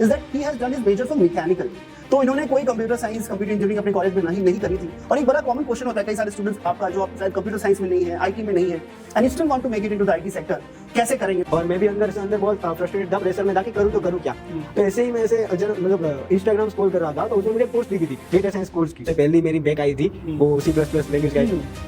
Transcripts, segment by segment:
is that he has done his major from mechanical. तो इन्होंने कोई कंप्यूटर साइंस कंप्यूटर इंजीनियरिंग अपने college में नहीं करी थी। और एक बड़ा कॉमन क्वेश्चन होता है कई सारे स्टूडेंट्स आपका जो आप शायद कंप्यूटर साइंस में नहीं है, आईटी में नहीं है, and you still want to make it into the IT sector, कैसे करेंगे? और मैं भी अंदर से अंदर बहुत फ्रस्ट्रेटेड था, प्रेशर में था कि करूँ तो करूँ क्या। तो ऐसे ही मैं ऐसे मतलब इंस्टाग्राम स्क्रॉल कर रहा था, तो उसमें मुझे पोस्ट दिखी थी डेटा साइंस कोर्स की। पहली मेरी बैक आई थी, वो C++ लैंग्वेज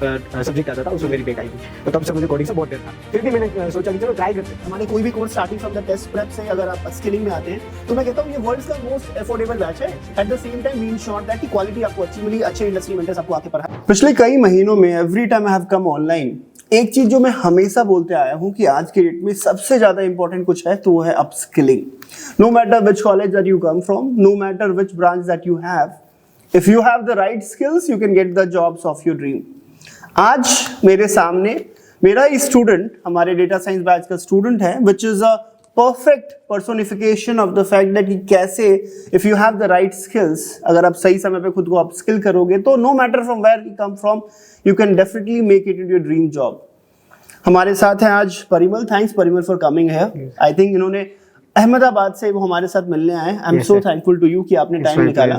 का सब्जेक्ट आता था, उसमें मेरी बैक आई थी। तो तब से मुझे कोडिंग से बहुत डर था। फिर भी मैंने सोचा कि चलो ट्राई करते हैं। हमारे कोई भी course starting from the test prep से अगर आप स्किलिंग में आते हैं तो मैं कहता हूँ ये वर्ल्ड का मोस्ट अफोर्डेबल बैच है। At the same time we ensure that की क्वालिटी आपको अच्छी मिली, अच्छे इंडस्ट्री मेंटर्स आपको आके पढ़ाए। पिछले कई महीनों में every time I have come online, एक चीज जो मैं हमेशा बोलते आया हूं कि आज के डेट में सबसे ज्यादा इंपॉर्टेंट कुछ है तो वो है upskilling. No matter which college that you come from, no matter which branch that you have, if you have the right skills you can get the jobs of your dream. आज मेरे सामने मेरा student, हमारे data science batch का student है, which is a perfect personification of the fact that कि कैसे if you have the right skills, अगर आप सही समय पे खुद को अपस्किल करोगे तो no matter from where you come from you can definitely make it in your dream job. हमारे साथ हैं आज Parimal. Thanks Parimal for coming here. I think इन्होंने अहमदाबाद से वो हमारे साथ मिलने आए। I am so thankful to you कि आपने टाइम निकाला।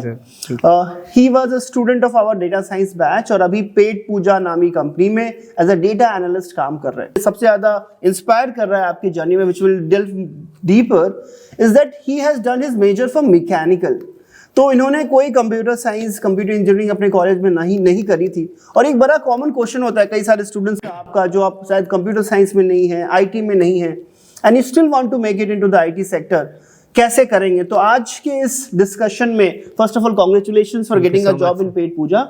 He was a student of our data science batch और अभी पेट पूजा नामी कंपनी में एज अ डेटा एनालिस्ट काम कर रहे हैं। सबसे ज्यादा इंस्पायर कर रहा है आपकी जर्नी में, which will delve deeper, is that he has done his measure from mechanical. तो इन्होंने कोई कंप्यूटर साइंस कंप्यूटर इंजीनियरिंग अपने कॉलेज में नहीं करी थी। और एक बड़ा कॉमन क्वेश्चन होता है कई सारे स्टूडेंट्स का आपका जो आप शायद कंप्यूटर साइंस में नहीं है, आईटी में नहीं है, and you still want to make it into the IT sector, कैसे करेंगे? तो आज के इस डिस्कशन में first of all congratulations for getting a job in Petpooja.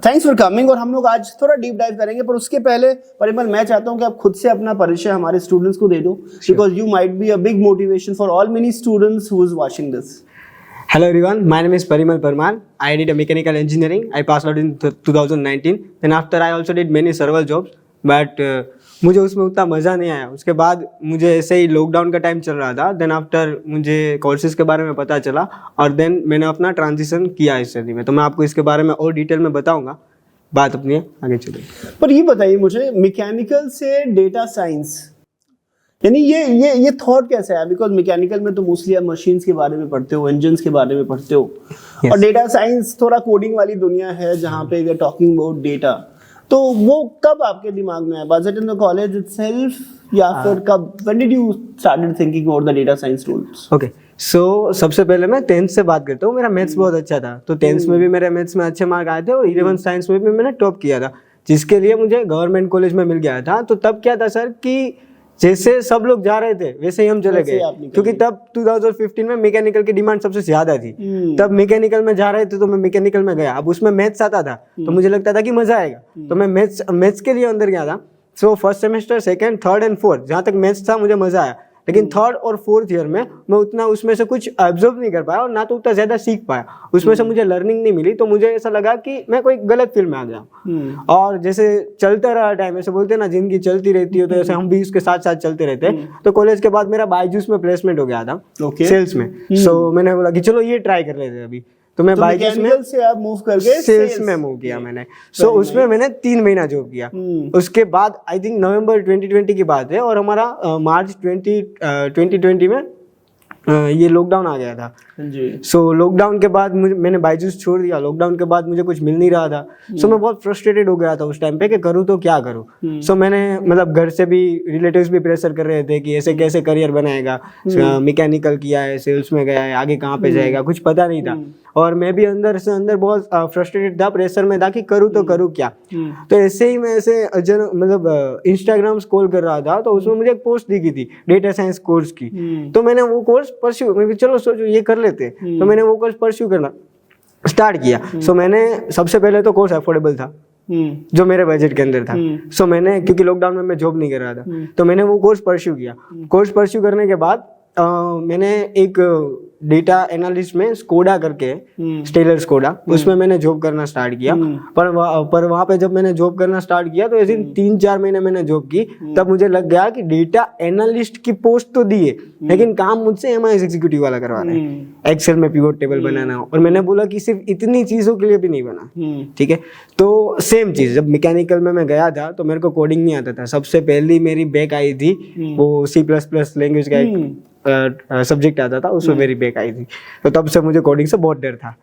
Thanks for coming. और हम लोग आज थोड़ा डीप डाइव करेंगे, पर उसके पहले परिमल मैं चाहता हूं कि आप खुद से अपना परिचय हमारे स्टूडेंट्स को दे दो, because you might be a big motivation for all many students who is watching this. Hello everyone, my name is Parimal Parmar. I did a mechanical engineering. I passed out in 2019. Then after I also did many several jobs, but मुझे उसमें उतना मज़ा नहीं आया। उसके बाद मुझे ऐसे ही लॉकडाउन का टाइम चल रहा था। देन आफ्टर मुझे कोर्सेज के बारे में पता चला और देन मैंने अपना ट्रांजिशन किया इस स्टडी में। तो मैं आपको इसके बारे में और डिटेल में बताऊंगा, बात अपनी आगे चलेगी। पर ये बताइए मुझे, मैकेनिकल से डेटा साइंस, यानी ये थॉट कैसे आया? बिकॉज मैकेनिकल में तो मोस्टली आप मशीन्स के बारे में पढ़ते हो, इंजन्स के बारे में पढ़ते हो, और डेटा साइंस थोड़ा कोडिंग वाली दुनिया है जहाँ पे we are talking about data. तो वो कब आपके दिमाग में आया? Was it in the college itself या फिर कब? When did you started thinking about the data science rules? Okay, so सबसे पहले मैं 10th से बात करता हूँ। मेरा मैथ्स बहुत अच्छा था, तो 10th में भी मेरे मैथ्स में अच्छे मार्क आए थे और 11th साइंस में भी मैंने टॉप किया था, जिसके लिए मुझे गवर्नमेंट कॉलेज में मिल गया था। तो तब क्या था सर कि जैसे सब लोग जा रहे थे वैसे ही हम चले गए, क्योंकि तब 2015 में मैकेनिकल की डिमांड सबसे ज्यादा थी। तब मैकेनिकल में जा रहे थे तो मैं मैकेनिकल में गया। अब उसमें मैथ्स आता था तो मुझे लगता था कि मजा आएगा, तो मैं मैथ्स के लिए अंदर गया था। So first semester, second, third and fourth, जहाँ तक मैथ्स था मुझे मजा आया। लेकिन थर्ड और फोर्थ ईयर में मैं उतना उसमें से कुछ ऑब्जर्व नहीं कर पाया और ना तो उतना ज्यादा सीख पाया, उसमें से मुझे लर्निंग नहीं मिली। तो मुझे ऐसा लगा कि मैं कोई गलत फील्ड में आ गया। और जैसे चलता रहा टाइम, ऐसे बोलते हैं ना जिंदगी चलती रहती है, तो ऐसे हम भी उसके साथ साथ चलते रहते हैं। तो कॉलेज के बाद मेरा बायजूस में प्लेसमेंट हो गया था, सेल्स में। सो मैंने बोला कि चलो ये ट्राई कर लेते हैं अभी। तो मैं बायजूस में से आप मूव करके सेल्स में मूव किया मैंने। सो उसमें मैंने 3 महीना जॉब किया। उसके बाद आई थिंक नवंबर 2020 की बात है, और हमारा मार्च 2020 में ये लॉकडाउन आ गया था जी। सो लॉकडाउन के बाद मैंने बायजूस छोड़ दिया। लॉकडाउन के बाद मुझे कुछ मिल नहीं रहा था। सो मैं बहुत फ्रस्ट्रेटेड हो गया था उस टाइम पे कि करूँ तो क्या करूँ। सो मैंने मतलब घर से भी, रिलेटिव्स भी प्रेशर कर रहे थे कि ऐसे कैसे करियर बनाएगा, मैकेनिकल किया है, सेल्स में गया है, आगे कहाँ पे जाएगा, कुछ पता नहीं था। और मैं भी अंदर से अंदर बहुत फ्रस्ट्रेटेड था, प्रेशर में था कि करूँ तो करूँ क्या। तो ऐसे ही मैं ऐसे मतलब इंस्टाग्राम स्क्रॉल कर रहा था, तो उसमें मुझे एक पोस्ट दिखी थी डेटा साइंस कोर्स की। तो मैंने वो कोर्स परस्यू, मैं चलो सोचो ये कर लेते। तो मैंने वो कोर्स परस्यू करना स्टार्ट किया। सो मैंने सबसे पहले तो कोर्स अफोर्डेबल था, जो मेरे बजट के अंदर था। सो मैंने, क्योंकि लॉकडाउन में मैं जॉब नहीं कर रहा था, तो मैंने वो कोर्स परस्यू किया। कोर्स परस्यू करने के बाद मैंने एक डेटा एनालिस्ट में स्कोडा करके, स्टेलर स्कोडा, उसमें मैंने जॉब करना स्टार्ट किया। पर वहाँ पे जब मैंने जॉब करना स्टार्ट किया तो ऐसे 3-4 महीने मैंने जॉब की, तब मुझे लग गया कि डेटा एनालिस्ट की पोस्ट तो दी है, लेकिन काम मुझसे MIS एग्जीक्यूटिव वाला करवाना है, एक्सेल में पिवट टेबल बनाना। और मैंने बोला कि सिर्फ इतनी चीजों के लिए भी नहीं बना, ठीक है। तो सेम चीज, जब मैकेनिकल में मैं गया था तो मेरे को कोडिंग नहीं आता था। सबसे पहली मेरी बैक आई थी वो C++ लैंग्वेज का एक सब्जेक्ट आता था उसमें मेरी बैक आई थी। तो तब से मुझे कोडिंग से बहुत डर था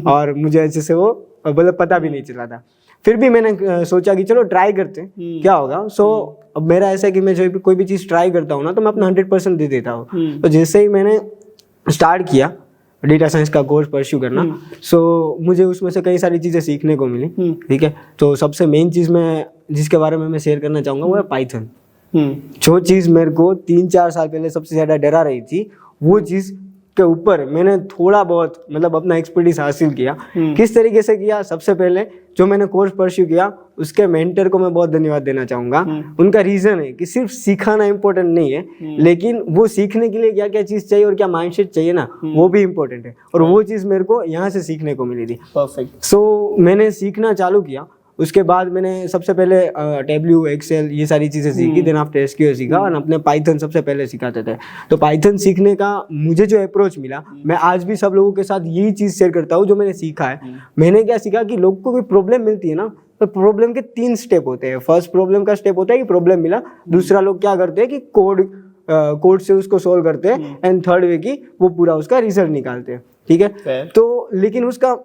और मुझे अच्छे से वो मतलब पता भी नहीं चला था। फिर भी मैंने सोचा कि चलो ट्राई करते हैं क्या होगा। सो अब मेरा ऐसा है कि मैं जो भी कोई भी चीज़ ट्राई करता हूँ ना तो मैं अपना 100% दे देता हूँ। तो जैसे ही मैंने स्टार्ट किया डेटा साइंस का कोर्स परस्यू करना, सो मुझे उसमें से कई सारी चीज़ें सीखने को मिली। ठीक है, तो सबसे मेन चीज़ मैं जिसके बारे में मैं शेयर करना चाहूँगा वो है पाइथन। जो चीज़ मेरे को 3-4 साल पहले सबसे ज़्यादा डरा रही थी, वो चीज़ के ऊपर मैंने थोड़ा बहुत मतलब अपना एक्सपर्टीज हासिल किया। किस तरीके से किया? सबसे पहले जो मैंने कोर्स परस्यू किया उसके मेंटर को मैं बहुत धन्यवाद देना चाहूँगा। उनका रीज़न है कि सिर्फ सिखाना इम्पोर्टेंट नहीं है, लेकिन वो सीखने के लिए क्या क्या चीज़ चाहिए और क्या माइंडसेट चाहिए ना, वो भी इम्पोर्टेंट है। और वो चीज़ मेरे को यहाँ से सीखने को मिली थी। परफेक्ट। सो मैंने सीखना चालू किया। उसके बाद मैंने सबसे पहले टेबल्यू, एक्सेल ये सारी चीज़ें सीखी। देन आफ्टर एसक्यूएल सीखा और अपने पाइथन सबसे पहले सिखाते थे। तो पाइथन सीखने का मुझे जो अप्रोच मिला, मैं आज भी सब लोगों के साथ यही चीज़ शेयर करता हूँ जो मैंने सीखा है। मैंने क्या सीखा कि लोगों को कोई प्रॉब्लम मिलती है ना, तो प्रॉब्लम के 3 स्टेप होते हैं। फर्स्ट प्रॉब्लम का स्टेप होता है कि प्रॉब्लम मिला, दूसरा लोग क्या करते हैं कि कोड से उसको सोल्व करते हैं, एंड थर्ड वे की वो पूरा उसका रिजल्ट निकालते हैं। ठीक है, तो लेकिन उसका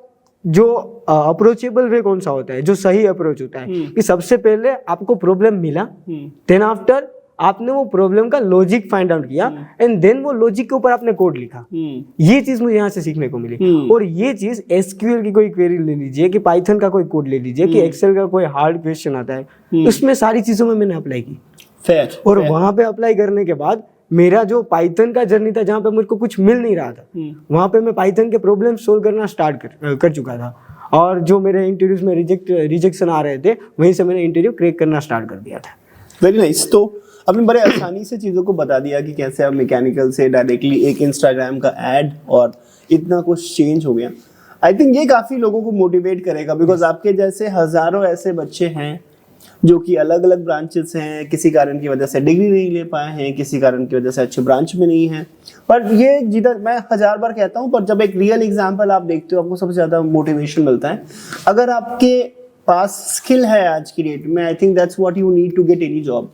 जो अप्रोचेबल वे कौन सा होता है, जो सही अप्रोच होता है कि सबसे पहले आपको प्रॉब्लम मिला, देन आफ्टर आपने वो प्रॉब्लम का लॉजिक फाइंड आउट किया, एंड देन वो लॉजिक के ऊपर आपने कोड लिखा। ये चीज मुझे यहाँ से सीखने को मिली। और ये चीज एसक्यूएल की कोई क्वेरी ले लीजिए, कि पाइथन का कोई कोड ले लीजिए, कि एक्सेल का कोई हार्ड क्वेश्चन आता है, उसमें सारी चीजों में मैंने अप्लाई की। और वहां पे अप्लाई करने के बाद मेरा जो पाइथन का जर्नी था, जहाँ पे मेरे को कुछ मिल नहीं रहा था, वहाँ पे मैं पाइथन के प्रॉब्लम सोल्व करना स्टार्ट कर चुका था। और जो मेरे इंटरव्यूज में रिजेक्शन आ रहे थे, वहीं से मैंने इंटरव्यू क्रैक करना स्टार्ट कर दिया था। Very nice. तो आपने बड़े आसानी से चीज़ों को बता दिया कि कैसे आप मैकेनिकल से डायरेक्टली एक इंस्टाग्राम का ऐड और इतना कुछ चेंज हो गया। आई थिंक ये काफ़ी लोगों को मोटिवेट करेगा, बिकॉज आपके जैसे हज़ारों ऐसे बच्चे हैं जो कि अलग अलग ब्रांचेस हैं, किसी कारण की वजह से डिग्री नहीं ले पाए हैं, किसी कारण की वजह से अच्छे ब्रांच में नहीं है। पर ये जिधर मैं 1000 बार कहता हूँ, पर जब एक रियल एग्जांपल आप देखते हो, आपको सबसे ज़्यादा मोटिवेशन मिलता है। अगर आपके पास स्किल है आज की डेट में, I think that's what you need to get any job.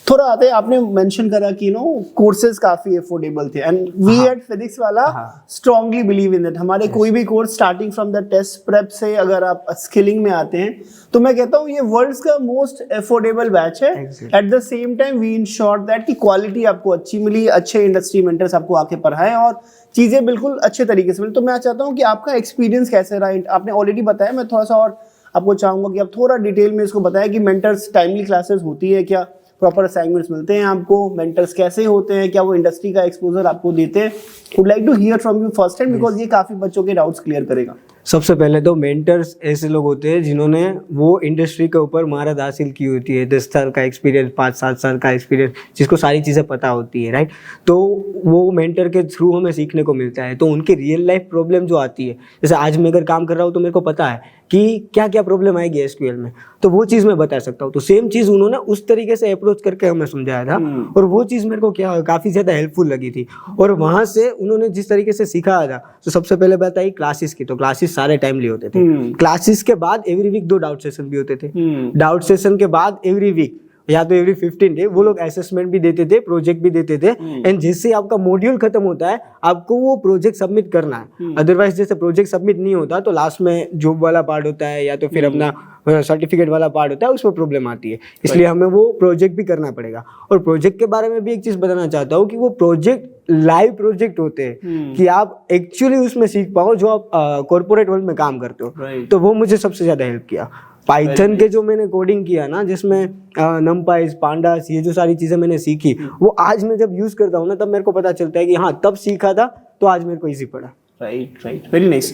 थोड़ा आते आपने मेंशन करा कि कोर्सेज काफी अफोर्डेबल थे, and we at Physics Wallah strongly believe in that. हमारे कोई भी course starting from the test prep से अगर आप स्किलिंग में आते हैं, तो मैं कहता हूँ ये वर्ल्ड्स का मोस्ट अफोर्डेबल बैच है। At the same time we ensure that की क्वालिटी आपको अच्छी मिली, अच्छे इंडस्ट्री मेंटर्स आपको आके पढ़ाएं और चीजें बिल्कुल अच्छे तरीके से मिली। तो मैं चाहता हूँ कि आपका एक्सपीरियंस कैसे रहा। आपने ऑलरेडी बताया, मैं थोड़ा सा और आपको चाहूंगा कि आप थोड़ा डिटेल में इसको बताएं कि मेंटर्स टाइमली क्लासेस होती है क्या, प्रॉपर असाइनमेंट्स मिलते हैं आपको, मेंटर्स कैसे होते हैं, क्या वो इंडस्ट्री का एक्सपोजर आपको देते हैं। Would like to hear from you first hand, because ये काफी बच्चों के डाउट्स क्लियर करेगा। सबसे पहले तो मेंटर्स ऐसे लोग होते हैं जिन्होंने वो इंडस्ट्री के ऊपर महारत हासिल की होती है, 10 साल का एक्सपीरियंस, 5-7 साल का एक्सपीरियंस, जिसको सारी चीज़ें पता होती है, राइट। तो वो मेंटर के थ्रू हमें सीखने को मिलता है। तो उनकी रियल लाइफ प्रॉब्लम जो आती है, जैसे आज मैं अगर काम कर रहा हूँ तो मेरे को पता है कि क्या क्या प्रॉब्लम आएगी एसक्यूएल में, तो वो चीज़ मैं बता सकता हूँ। तो सेम चीज़ उन्होंने उस तरीके से अप्रोच करके हमें समझाया था, और वो चीज़ मेरे को क्या काफ़ी ज़्यादा हेल्पफुल लगी थी। और वहाँ से उन्होंने जिस तरीके से सिखाया था, तो सबसे पहले बात आई क्लासेस की। तो क्लासेस सारे टाइमली होते थे। क्लासेस के बाद एवरी वीक 2 डाउट सेशन भी होते थे। डाउट सेशन के बाद एवरी वीक या तो एवरी 15 डे वो लोग असेसमेंट भी देते थे, प्रोजेक्ट भी देते थे। एंड जिससे आपका मॉड्यूल खत्म होता है, आपको वो प्रोजेक्ट सबमिट करना है। अदरवाइज जैसे प्रोजेक्ट सबमिट नहीं होता तो लास्ट में जॉब वाला पार्ट होता है या तो फिर अपना सर्टिफिकेट वाला पार्ट होता है, उसमें प्रॉब्लम आती है। इसलिए हमें वो प्रोजेक्ट भी करना पड़ेगा। और प्रोजेक्ट के बारे में भी एक चीज बताना चाहता हूँ कि वो प्रोजेक्ट लाइव प्रोजेक्ट होते हैं, कि आप एक्चुअली उसमें सीख पाओ जो आप कॉर्पोरेट वर्ल्ड में काम करते हो। तो वो मुझे सबसे ज्यादा हेल्प किया। पाइथन के जो मैंने कोडिंग किया ना, जिसमें नमपाइज, पांडास, ये जो सारी चीजें मैंने सीखी, वो आज मैं जब यूज करता हूँ ना, तब मेरे को पता चलता है कि हाँ, तब सीखा था तो आज मेरे को इजी पड़ा। Right, very nice.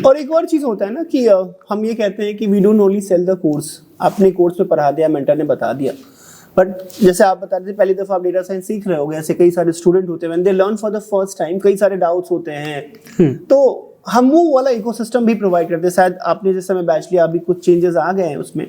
और एक और चीज होता है ना कि हम ये कहते हैं कि we don't only sell the course. आपने कोर्स में पढ़ा दिया, मेंटर ने बता दिया, बट जैसे आप बता रहे थे पहली दफा आप डेटा साइंस सीख रहे होगे, ऐसे कई सारे स्टूडेंट होते हैं, when they learn for the first time, कई सारे डाउट्स होते हैं। तो हम वो वाला इकोसिस्टम भी प्रोवाइड करते हैं। शायद आपने जिस समय बैच लिया, अभी कुछ चेंजेस आ गए हैं उसमें,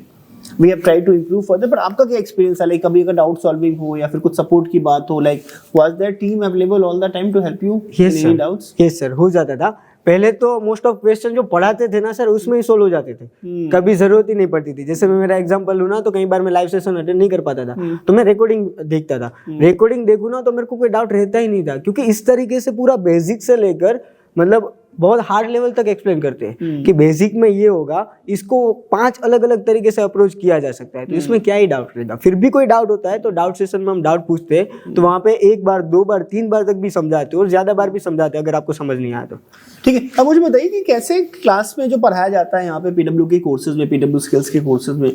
we have tried to improve further. पर आपका क्या एक्सपीरियंस है, लाइक कभी अगर डाउट सॉल्विंग हो या फिर कुछ सपोर्ट की बात हो, like was there team available all the time to help you in any doubts? Yes sir, हो जाता था। पहले तो मोस्ट ऑफ क्वेश्चन जो पढ़ाते थे ना सर उसमें ही सोल्व हो जाते थे, कभी जरूरत ही नहीं पड़ती थी। जैसे मैं मेरा एग्जांपल लूँ ना, तो कई बार मैं लाइव सेशन अटेंड नहीं कर पाता था, तो मैं रिकॉर्डिंग देखता था। रिकॉर्डिंग देखूँ ना तो मेरे को कोई डाउट रहता ही नहीं था, क्योंकि इस तरीके से पूरा बेसिक से लेकर मतलब बहुत हार्ड लेवल तक एक्सप्लेन करते हैं कि बेसिक में ये होगा, इसको 5 अलग अलग तरीके से अप्रोच किया जा सकता है, तो इसमें क्या ही डाउट रहेगा। फिर भी कोई डाउट होता है तो डाउट सेशन में हम डाउट पूछते हैं, तो वहाँ पे 1 बार 2 बार 3 बार तक भी समझाते हैं, और ज्यादा बार भी समझाते हैं अगर आपको समझ नहीं आया तो। ठीक है, अब मुझे बताइए कि कैसे क्लास में जो पढ़ाया जाता है यहाँ पे पीडब्ल्यू के कोर्सेज में, पीडब्ल्यू स्किल्स के कोर्सेज में,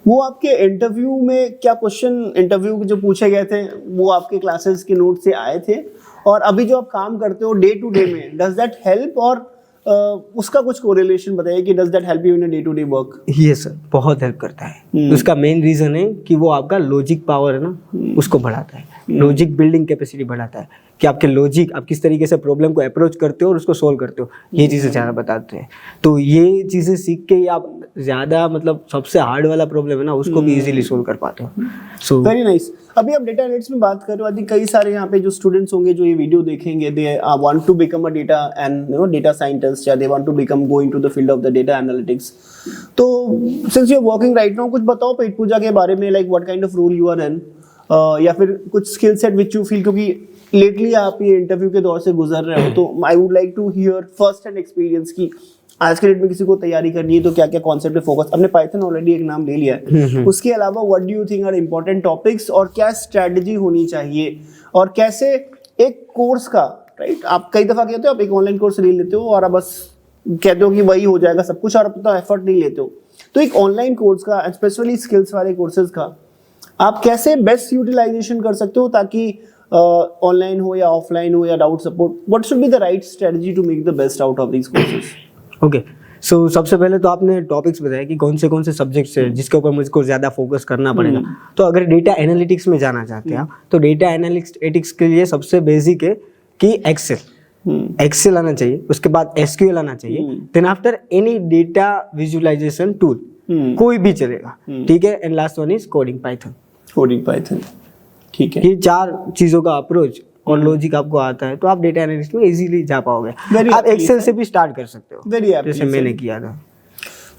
वो आपके इंटरव्यू में क्या क्वेश्चन इंटरव्यू जो पूछे गए थे वो आपके क्लासेस के नोट से आए थे, और अभी जो आप काम करते हो डे टू डे में, डज दैट हेल्प, और उसका कुछ कोरिलेशन बताइए कि does that help you in day to day work? ये सर बहुत हेल्प करता है। उसका मेन रीजन है कि वो आपका लॉजिक पावर है ना उसको बढ़ाता है, लॉजिक बिल्डिंग कैपेसिटी बढ़ाता है, कि आपके लॉजिक, आप किस तरीके से प्रॉब्लम को अप्रोच करते हो और उसको सोल्व करते हो, ये चीज़ें ज़्यादा बताते हैं। तो ये चीज़ें सीख के ही आप ज़्यादा मतलब सबसे हार्ड वाला प्रॉब्लम है ना उसको भी इजीली सोल्व कर पाते हो। So very nice. अभी आप डेटा एनालिटिक्स में बात कर रहे हो, आई थिंक कई सारे यहाँ पे जो स्टूडेंट्स होंगे जो ये वीडियो देखेंगे, they want to become a data and data scientist, या they want to become go into the field of the data analytics. तो since you are working right now, कुछ बताओ पेट पूजा के बारे में, like what kind of role you are in, या फिर कुछ skill set which you feel, क्योंकि लेटली आप ये इंटरव्यू के दौर से गुजर रहे हो, तो I would like to hear first hand experience की आज के डेट में किसी को तैयारी करनी है तो क्या क्या कॉन्सेप्ट पे फोकस। आपने पाइथन ऑलरेडी एक नाम ले लिया है, उसके अलावा what do you think are important topics, और क्या स्ट्रेटजी होनी चाहिए, और कैसे एक कोर्स का, राइट, आप कई दफा कहते हो आप एक ऑनलाइन कोर्स ले लेते हो और आप बस कहते हो कि वही हो जाएगा सब कुछ, और आप तो एफर्ट नहीं लेते हो, तो एक ऑनलाइन कोर्स का, स्पेशली स्किल्स वाले कोर्सेज का, आप कैसे बेस्ट यूटिलाइजेशन कर सकते हो ताकि ऑनलाइन हो या ऑफलाइन हो या doubt support, what should be the right strategy to make the best out of these courses? Okay, so सबसे पहले तो आपने टॉपिक्स बताया कि कौन से सब्जेक्ट्स है जिसके ऊपर मुझको ज़्यादा फोकस करना पड़ेगा। तो अगर डेटा एनालिटिक्स में जाना चाहते हैं तो डेटा एनालिटिक्स के लिए सबसे बेसिक है कि एक्सेल आना चाहिए, उसके बाद एसक्यूएल आना चाहिए, then after any data visualisation tool कोई भी चलेगा, ठीक है, and last one is coding Python. ठीक है, ये 4 चीज़ों का अप्रोच और लॉजिक आपको आता है तो आप डेटा एनालिस्ट में इजीली जा पाओगे। आप एक्सेल से भी स्टार्ट कर सकते हो, जैसे मैंने किया था।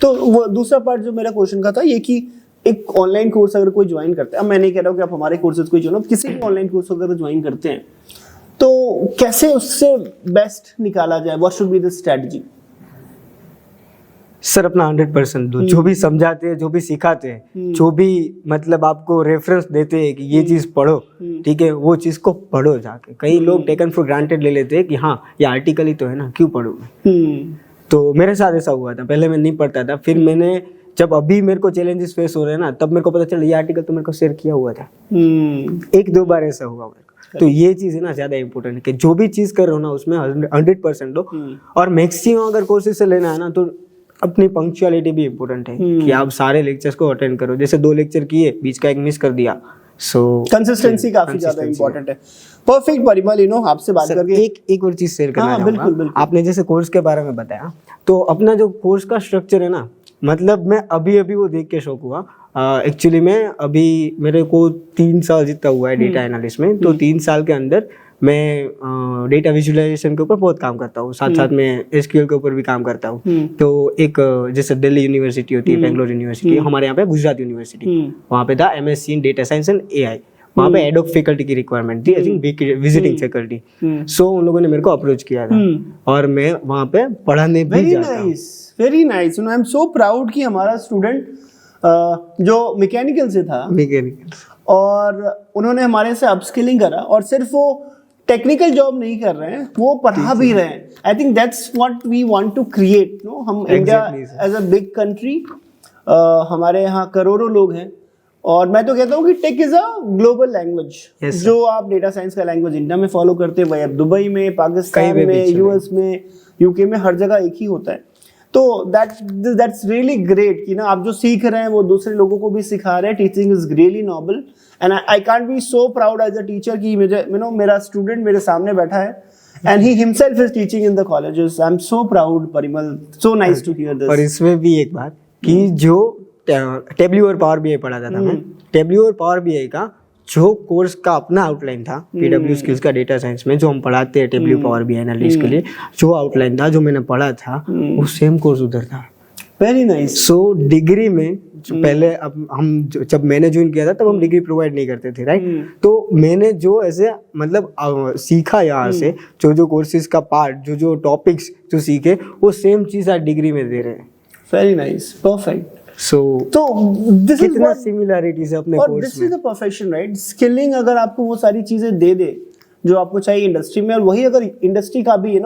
तो वो दूसरा पार्ट जो मेरा क्वेश्चन का था ये कि एक ऑनलाइन कोर्स अगर कोई ज्वाइन करता है, अब मैं नहीं कह रहा हूँ कि आप हमारे कोर्सेज कोई ज्वाइन, किसी भी ऑनलाइन कोर्स अगर ज्वाइन करते हैं तो कैसे उससे बेस्ट निकाला जाए, what should be the strategy? Sir अपना 100% दो, जो भी समझाते हैं, जो भी सिखाते हैं, जो भी मतलब आपको रेफरेंस देते हैं कि ये चीज पढ़ो, ठीक है, वो चीज को पढ़ो जाके। कई लोग टेकन फॉर ग्रांटेड ले लेते हैं कि हाँ ये आर्टिकल ही तो है ना, क्यों पढ़ूं मैं। तो मेरे साथ ऐसा हुआ था, पहले मैं नहीं पढ़ता था, फिर मैंने जब अभी मेरे को चैलेंजेस फेस हो रहे हैं ना, तब मेरे को पता चला ये आर्टिकल तो मेरे को शेयर किया हुआ था। 1-2 बार ऐसा हुआ मेरे को। तो ये चीज है ना ज्यादा इंपॉर्टेंट है कि जो भी चीज कर रहे हो ना उसमें 100% दो, और मैक्सिमम अगर कोर्सेज से लेना है ना तो अपनी पंक्चुअलिटी भी इम्पोर्टेंट है कि आप सारे लेक्चर्स को अटेंड करो। जैसे 2 लेक्चर किए, बीच का एक मिस कर दिया, सो कंसिस्टेंसी काफी ज्यादा इंपॉर्टेंट है। परफेक्ट परिमल, आपसे बात करके एक और चीज शेयर करना चाहूंगा। बिल्कुल। आपने जैसे कोर्स के बारे में बताया, तो अपना जो कोर्स का स्ट्रक्चर है ना, मतलब मैं अभी वो देख के शौक हुआ। एक्चुअली में अभी मेरे को 3 साल जितना हुआ है डेटा एनालिस्ट में, तो 3 साल के अंदर मैं डेटा विजुअलाइजेशन के ऊपर बहुत काम करता हूँ, साथ साथ में एसक्यूएल के ऊपर भी काम करता हूँ। तो एक जैसे दिल्ली यूनिवर्सिटी होती है, बेंगलोर यूनिवर्सिटी, हमारे यहाँ पे गुजरात यूनिवर्सिटी, वहाँ पे था MSc in data science and AI. वहाँ पे एड ऑफ फैकल्टी की रिक्वायरमेंट थी, आई थिंक विजिटिंग फैकल्टी। सो उन लोगों ने मेरे को अप्रोच किया था और मैं वहाँ पे पढ़ाने भी जाता हूँ। Very nice, I am so proud कि हमारा स्टूडेंट जो मैकेनिकल से था, और उन्होंने हमारे से अपस्किलिंग करा, और सिर्फ वो टेक्निकल जॉब नहीं कर रहे हैं, वो पढ़ा भी रहे हैं। I think that's what we want to create. हम India as a big country, हमारे यहाँ करोड़ों लोग हैं, और मैं तो कहता हूँ कि tech is a global language. जो आप डेटा साइंस का लैंग्वेज इंडिया में फॉलो करते हैं वही अब दुबई में, पाकिस्तान में, यूएस में, यूके में, हर जगह एक ही होता है। तो दैट्स रियली ग्रेट कि ना आप जो सीख रहे हैं वो दूसरे लोगों को भी सिखा रहे हैं। Teaching is really noble, and I can't be so proud as a teacher कि मुझे मेरा स्टूडेंट मेरे सामने बैठा है and he himself is teaching in the colleges. I'm so proud, Parimal. So nice to hear this. और इसमें भी एक बात कि जो टेब्ल्यू और पावर बीआई पढ़ाता था मैं, टेब्ल्यू और पावर बीआई का जो कोर्स का अपना आउटलाइन था पीडब्ल्यू स्किल्स का डेटा साइंस में जो हम पढ़ाते हैं टेबल्यू पावर बी एनालिस्ट के लिए, जो आउटलाइन था जो मैंने पढ़ा था वो सेम कोर्स उधर था। Very nice. सो डिग्री में जो पहले अब जब मैंने ज्वाइन किया था तब हम डिग्री प्रोवाइड नहीं करते थे, राइट? तो मैंने जो ऐसे मतलब सीखा यहाँ से, जो कोर्सेज का पार्ट, जो टॉपिक्स जो सीखे, वो सेम चीज आज डिग्री में दे रहे हैं। Very nice, perfect. सो तो दिस इज कितना सिमिलैरिटीज है अपने और कोर्स दिस में। Is the perfection, right? Skilling अगर आपको वो सारी चीजें दे दे जो आपको चाहिए इंडस्ट्री में, और वही अगर इंडस्ट्री का भी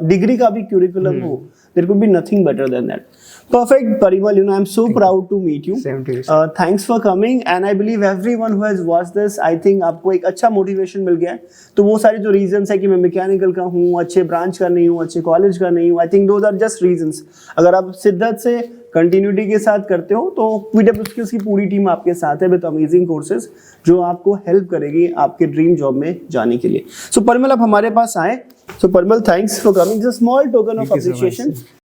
डिग्री का भी क्यूरिकुलम हो, there could be nothing better than that. Perfect, Parimal. I'm so proud to meet you. Same to you. Thanks for coming, and I believe everyone who has watched this, I think आपको एक अच्छा motivation मिल गया है। तो वो सारे जो reasons है कि मैं मैकेनिकल का हूँ, अच्छे ब्रांच का नहीं हूँ, अच्छे कॉलेज का नहीं हूँ, I think those are just reasons. अगर आप शिद्दत से कंटिन्यूटी के साथ करते हो तो पीडब्ल्यू स्किल्स की पूरी टीम आपके साथ है विद अमेजिंग कोर्सेज जो आपको हेल्प करेगी आपके ड्रीम जॉब में जाने के लिए। सो परिमल, आप हमारे पास आए। So Parimal, thanks for coming. Small token of appreciation.